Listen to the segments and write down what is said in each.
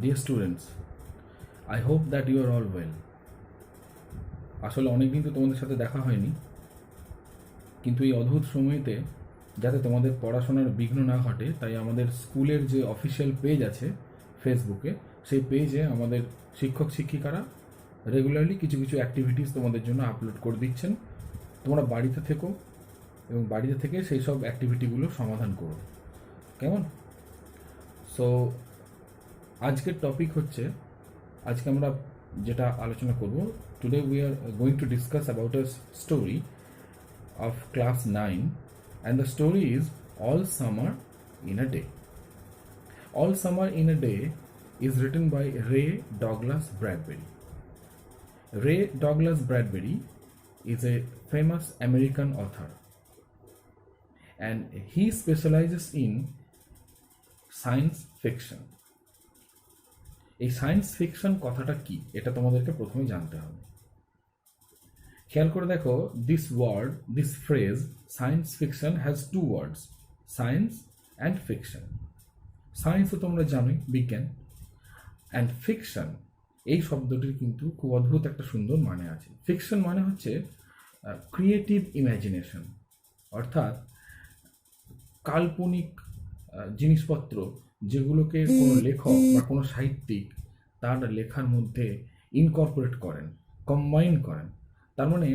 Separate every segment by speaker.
Speaker 1: Dear students, I hope that you are all well. আসলে অনেকদিন তো তোমাদের সাথে দেখা হয়নি, কিন্তু এই অদ্ভুত সময়তে যাতে তোমাদের পড়াশোনার বিঘ্ন না ঘটে তাই আমাদের স্কুলের যে অফিসিয়াল পেজ আছে ফেসবুকে, সেই পেজে আমাদের শিক্ষক শিক্ষিকারা রেগুলারলি কিছু কিছু অ্যাক্টিভিটিস তোমাদের জন্য আপলোড করে দিচ্ছেন। তোমরা বাড়িতে থেকো এবং বাড়িতে থেকে সেই সব অ্যাক্টিভিটিগুলো সমাধান করো, কেমন? সো আজকের টপিক হচ্ছে, আজকে আমরা যেটা আলোচনা করব, today we are going to discuss about a story of class 9, and the story is All Summer in a Day. All Summer in a Day is written by Ray Douglas Bradbury. Ray Douglas Bradbury is a famous American author, and he specializes in science fiction. এই science fiction কথাটা কি এটা তোমাদেরকে প্রথমে জানতে হবে। খেয়াল করে দেখো, this phrase science fiction has two words, science and fiction. Science তো তোমরা জানোই, বিজ্ঞান, অ্যান্ড ফিকশন এই শব্দটির কিন্তু খুব অদ্ভুত একটা সুন্দর মানে আছে। ফিকশন মানে হচ্ছে ক্রিয়েটিভ ইম্যাজিনেশন, অর্থাৎ কাল্পনিক জিনিসপত্র যেগুলোকে কোনো লেখক বা কোনো সাহিত্যিক তার লেখার মধ্যে ইনকর্পোরেট করেন, কম্বাইন করেন। তার মানে,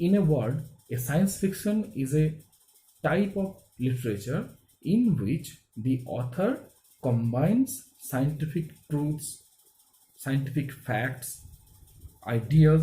Speaker 1: in a word, a science fiction is a type of literature in which the author combines scientific truths, scientific facts, ideas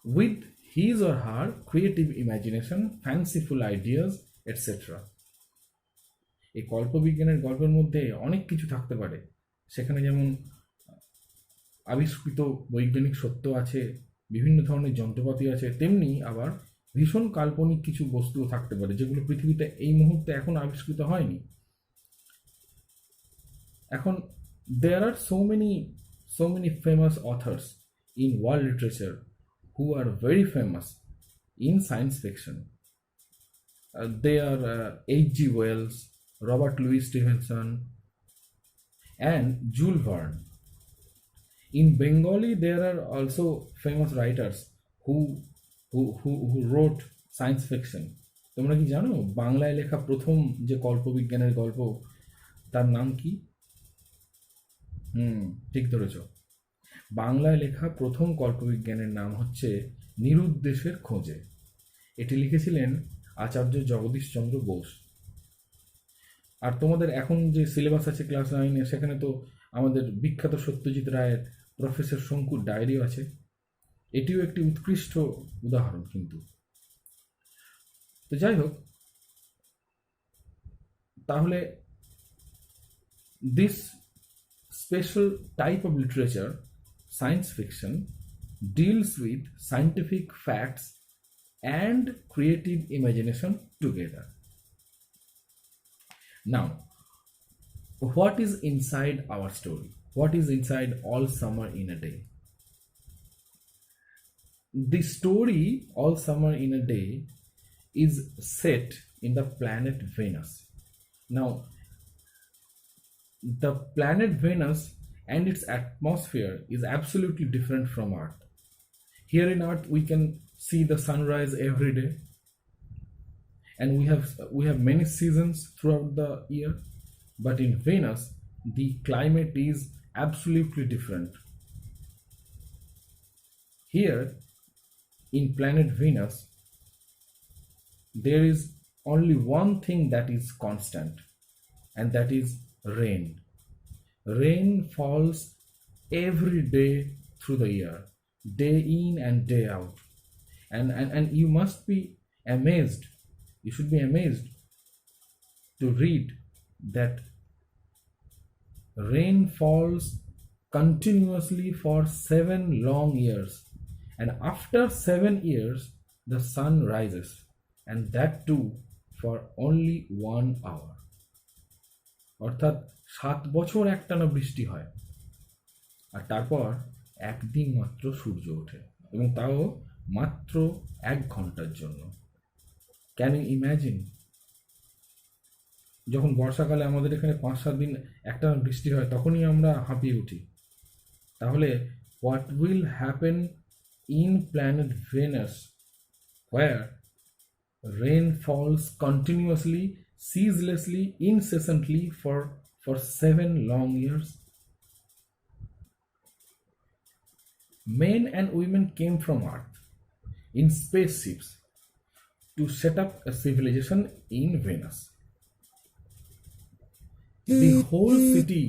Speaker 1: with his or her creative imagination, fanciful ideas, etc. এই কল্পবিজ্ঞানের গল্পের মধ্যে অনেক কিছু থাকতে পারে। সেখানে যেমন আবিষ্কৃত বৈজ্ঞানিক সত্য আছে, বিভিন্ন ধরনের যন্ত্রপাতি আছে, তেমনি আবার ভীষণ কাল্পনিক কিছু বস্তুও থাকতে পারে যেগুলো পৃথিবীতে এই মুহূর্তে এখন আবিষ্কৃত হয়নি। এখন there are so many famous authors in world literature who are very famous in science fiction. They are H.G. Wells, Robert Louis Stevenson, and Jules Verne. In Bengali, there are also famous writers who wrote science fiction. তোমরা কি জানো বাংলায় লেখা প্রথম যে কল্পবিজ্ঞানের গল্প তার নাম কি? ঠিক ধরেছ, বাংলায় লেখা প্রথম কল্পবিজ্ঞানের নাম হচ্ছে নিরুদ্দেশের খোঁজে। এটি লিখেছিলেন আচার্য জগদীশচন্দ্র বোস। আর তোমাদের এখন যে সিলেবাস আছে ক্লাস 9-এ, সেখানে তো আমাদের বিখ্যাত সত্যজিৎ রায়ের প্রফেসর শঙ্কুর ডায়েরিও আছে। এটিও একটি উৎকৃষ্ট উদাহরণ কিন্তু। তো যাই হোক, তাহলে this special type of literature, science fiction, deals with scientific facts and creative imagination together. Now, what is inside our story? What is inside All Summer in a Day? The story All Summer in a Day is set in the planet Venus. Now, the planet Venus and its atmosphere is absolutely different from Earth. Here in Earth, we can see the sunrise every day, and we have many seasons throughout the year. But in Venus, the climate is absolutely different. Here, in planet Venus, there is only one thing that is constant, and that is rain. Rain falls every day through the year, day in and day out. And you must be amazed, you should be amazed to read that rain falls continuously for 7 long years, and after 7 years the sun rises, and that too for only 1 hour. অর্থাৎ 7 বছর একটানা বৃষ্টি হয়, আর তারপর একদিন মাত্র সূর্য ওঠে, এবং তাও মাত্র 1 ঘন্টার জন্য। Can you imagine? যখন বর্ষাকালে আমাদের এখানে 5-7 দিন একটা বৃষ্টি হয় তখনই আমরা হাঁপিয়ে উঠি। তাহলে what will happen in planet Venus where rain falls continuously, ceaselessly, incessantly for 7 long years? Men and women came from Earth in spaceships to set up a civilization in Venus. The whole city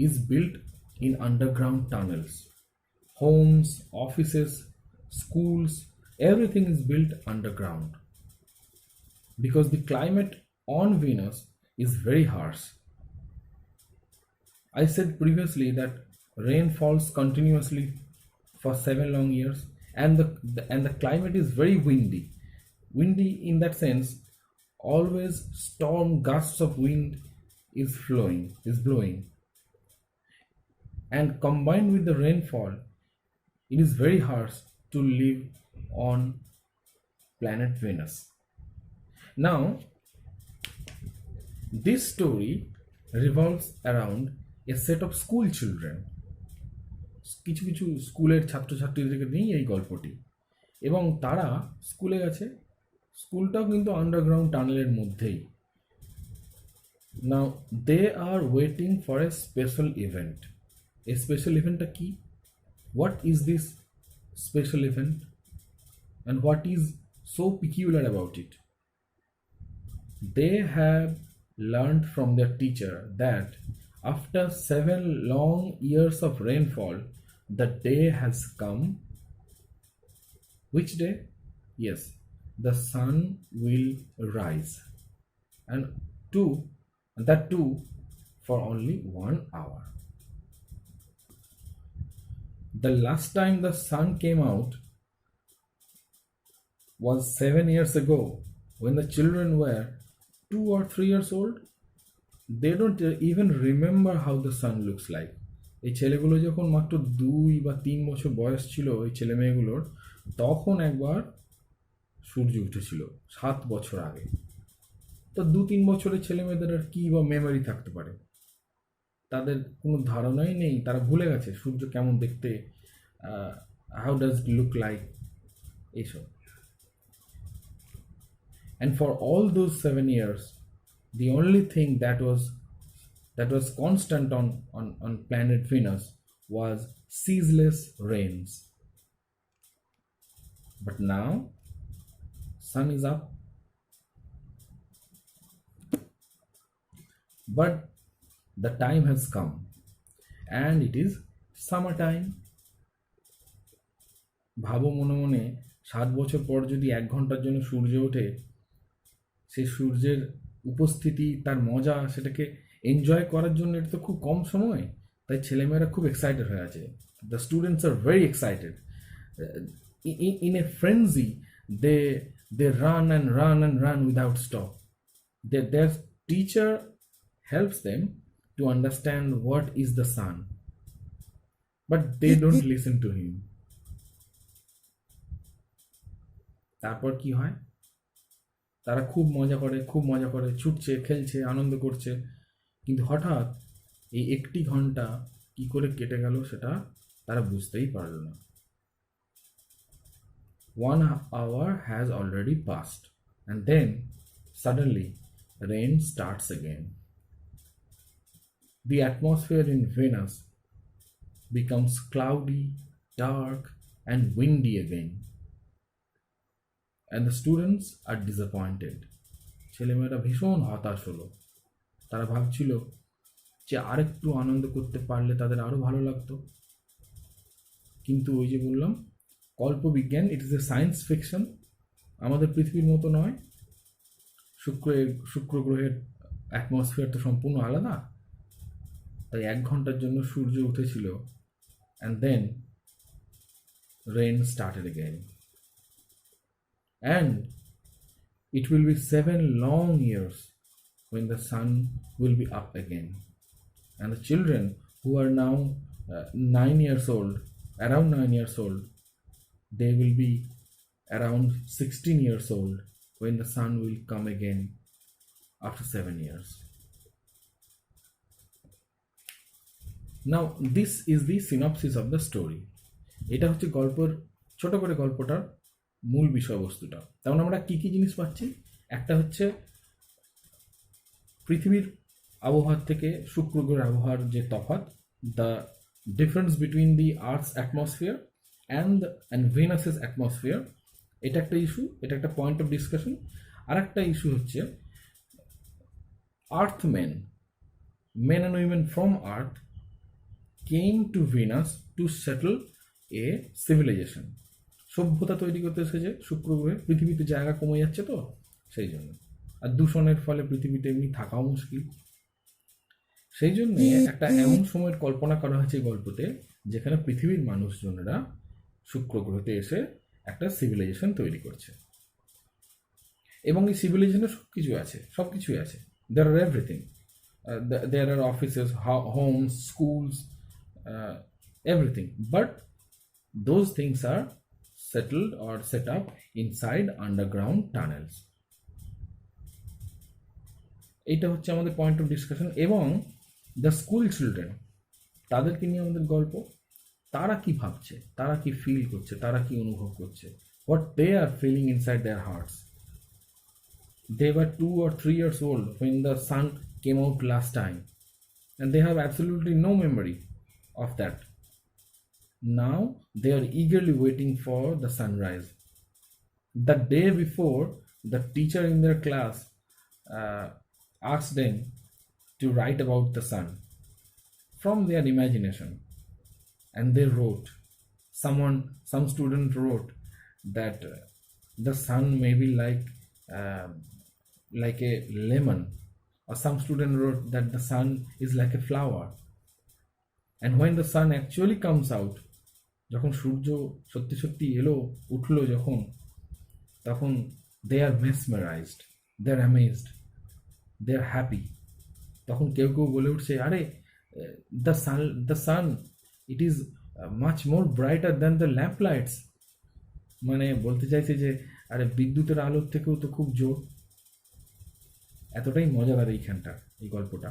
Speaker 1: is built in underground tunnels. Homes, offices, schools, everything is built underground because the climate on Venus is very harsh. I said previously that rain falls continuously for 7 long years, and the climate is very windy. Windy in that sense, always storm gusts of wind is blowing, and combined with the rainfall, it is very harsh to live on planet Venus. Now, this story revolves around a set of school children. কিছু কিছু স্কুলের ছাত্রছাত্রীদেরকে নিয়েই এই গল্পটি, এবং তারা স্কুলে গেছে। স্কুলটাও কিন্তু আন্ডারগ্রাউন্ড টানেলের মধ্যেই। Now they are waiting for a special event. এই স্পেশাল ইভেন্টটা কি? What is this special event and what is so peculiar about it? They have learned from their teacher that after 7 long years of rainfall, the day has come. Which day? Yes, the sun will rise, and that too for only 1 hour. The last time the sun came out was 7 years ago, when the children were 2 or 3 years old. They don't even remember how the sun looks like. এই ছেলেগুলো যখন মাত্র 2 বা 3 বছর বয়স ছিল, এই ছেলে মেয়েগুলোর, তখন একবার সূর্য উঠেছিল 7 বছর আগে। তো 2-3 বছরের ছেলে মেয়েদের আর কি বা মেমোরি থাকতে পারে? তাদের কোনো ধারণাই নেই, তারা ভুলে গেছে সূর্য কেমন দেখতে, how does it look like, এইসব। And for all those 7 years, the only thing that was constant on planet Venus was ceaseless rains. But now, sun is up. But the time has come, and it is summertime. ভাবো মনে মনে, 7 বছর পর যদি 1 ঘন্টার জন্য সূর্য ওঠে, সেই সূর্যের উপস্থিতি, তার মজা, সেটাকে এনজয় করার জন্য এটা তো খুব কম সময়। তাই ছেলেমেয়েরা খুব এক্সাইটেড হয়ে আছে। The students are very excited. In a frenzy they run and run and run without stop. Their teacher helps them to understand what is the sun, but they don't listen to him. তারপর কি হয়? তারা খুব মজা করে ছুটছে, খেলছে, আনন্দ করছে, কিন্তু হঠাৎ এই 1 ঘন্টা কি করে কেটে গেল সেটা তারা বুঝতেই পারল না। 1 hour has already passed, and then suddenly rain starts again. The atmosphere in Venus becomes cloudy, dark, and windy again. And the students are disappointed. ছেলেমেয়েরা ভীষণ হতাশ হলো। তারা ভাবছিল যে আরেকটু আনন্দ করতে পারলে তাদের আরো ভালো লাগতো। কিন্তু ওই যে বললাম, কল্পবিজ্ঞান, it is a science fiction. আমাদের পৃথিবীর মতো নয়। শুক্র গ্রহের অ্যাটমসফিয়ার তো সম্পূর্ণ আলাদা। তাই 1 ঘন্টার জন্য সূর্য উঠেছিল, and then rain started again. And it will be 7 long years when the sun will be up again. And the children who are now 9 years old, around 9 years old, they will be around 16 years old when the sun will come again after 7 years. Now this is the synopsis of the story. এটা হচ্ছে গল্পের ছোট করে গল্পটার মূল বিষয়বস্তুটা। তেমন আমরা কী কী জিনিস পাচ্ছি? একটা হচ্ছে পৃথিবীর আবহাওয়ার থেকে শুক্র গ্রহের আবহাওয়ার যে তফাৎ, the difference between the Earth's atmosphere and Venus's atmosphere, এটা একটা ইস্যু, এটা একটা পয়েন্ট অফ ডিসকাশন। আর একটা ইস্যু হচ্ছে আর্থমেন, men and women from Earth came to Venus to settle a civilization. সভ্যতা তৈরি করতে এসেছে শুক্র গ্রহে। পৃথিবীতে জায়গা কমে যাচ্ছে তো সেই জন্য, আর দূষণের ফলে পৃথিবীতে এমনি থাকাও মুশকিল। সেই জন্য একটা এমন সময়ের কল্পনা করা হয়েছে এই গল্পতে যেখানে পৃথিবীর মানুষজনেরা শুক্র গ্রহতে এসে একটা সিভিলাইজেশন তৈরি করছে। এবং এই সিভিলাইজেশনে সব কিছুই আছে, দেয়ার আর everything. There are offices, homes, schools, everything. But those things are settled or set up inside underground tunnels. এটা হচ্ছে আমাদের পয়েন্ট অফ ডিসকাশন। এবং দ্য স্কুল চিলড্রেন, তাদেরকে নিয়ে আমাদের গল্প। তারা কি ভাবছে, তারা কি ফিল করছে, তারা কি অনুভব করছে, what they are feeling inside their hearts. They were 2 or 3 years old when the sun came out last time, and they have absolutely no memory of that. Now they are eagerly waiting for the sunrise. The day before, the teacher in their class asked them to write about the sun from their imagination, and they wrote. Some student wrote that the sun may be like a lemon, or some student wrote that the sun is like a flower. And when the sun actually comes out, যখন সূর্য সত্যি সত্যি উঠলো তখন they are mesmerized, they are amazed, they are happy. তখন কেউ কেউ বলে উঠছে, আরে the sun it is much more brighter than the lamp lights. মানে বলতে চাইছে যে আরে বিদ্যুতের আলোর থেকেও তো খুব জোর। এতটাই মজাদার এই গল্পটা।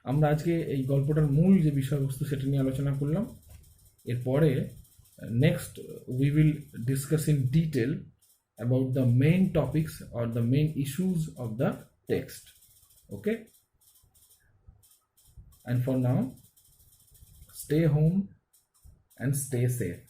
Speaker 1: আমরা আজকে এই গল্পটার মূল যে বিষয়বস্তু সেটা নিয়ে আলোচনা করলাম। এরপরে next we will discuss in detail about the main topics or the main issues of the text. Okay, and for now, stay home and stay safe.